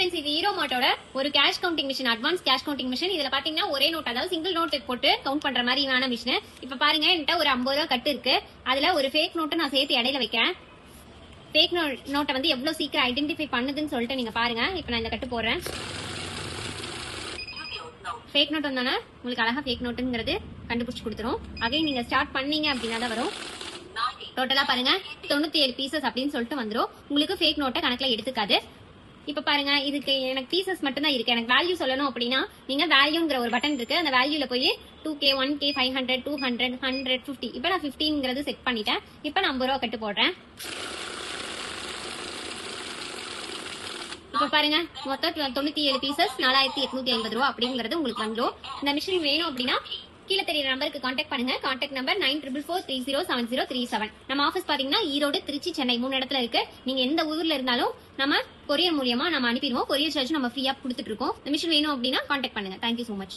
Friends, இது hero மார்ட்டோட ஒரு cash counting machine, advance cash counting machine. இதுல பாத்தீங்கன்னா ஒரே நோட், அதாவது சிங்கிள் நோட் போட்டு கவுண்ட் பண்ற மாதிரியான மிஷின். இப்ப பாருங்க, என்கிட்ட ஒரு 50 ரூபா கட்டு இருக்கு. அதுல ஒரு ஃபேக் நோட்டை நான் சேர்த்து இடையில வைக்கிறேன். ஃபேக் நோட்டை வந்து எவ்வளவு சீக்கிரம் ஐடென்டிஃபை பண்ணுதுன்னு சொல்லிட்டு நீங்க பாருங்க. இப்ப நான் இந்த கட்டு போடுறேன். ஃபேக் நோட் வந்தானே உங்களுக்கு அழகா ஃபேக் நோட்டுங்கிறது கண்டுபிடிச்சு கொடுத்துரும். அகைன் நீங்க ஸ்டார்ட் பண்ணீங்க அப்படின்னா தான் வரும். டோட்டலா பாருங்க 97 பீசஸ் அப்படின்னு சொல்லிட்டு வந்துடும். உங்களுக்கு ஃபேக் நோட்டை கணக்குல எடுத்துக்காது. இப்ப பாருங்க, இதுக்கு எனக்கு பீசஸ் மட்டும் தான் இருக்கு. எனக்கு வேல்யூ சொல்லணும் அப்படின்னா நீங்க வேல்யூங்கிற ஒரு பட்டன் இருக்கு. அந்த வேல்யூல போய் 2K 1K 500 200 100 50. இப்ப நான் 15ங்கிறது செட் பண்ணிட்டேன். இப்ப நான் 50 ரூபா கட்டு போடுறேன். இப்ப பாருங்க, மொத்தம் 97 பீசஸ் 4850 ரூபா அப்படிங்கிறது உங்களுக்கு வந்துடும். இந்த மிஷின் வேணும் அப்படின்னா கீழே தெரியற நம்பருக்கு கான்டாக்ட் பண்ணுங்க. Contact number 9444307037. நம்ம ஆஃபீஸ் பாத்தீங்கன்னா ஈரோடு, திருச்சி, சென்னை 3 இடத்துல இருக்கு. நீங்க எந்த ஊர்ல இருந்தாலும் நம்ம கொரியர் மூலியமா நம்ம அனுப்பிடுவோம். கொரியர் சார்ஜ் நம்ம ஃப்ரீயா கொடுத்துட்டு இருக்கோம். இந்த மிஷின் வேணும் அப்படின்னா கான்டாக்ட் பண்ணுங்க. Thank you so much.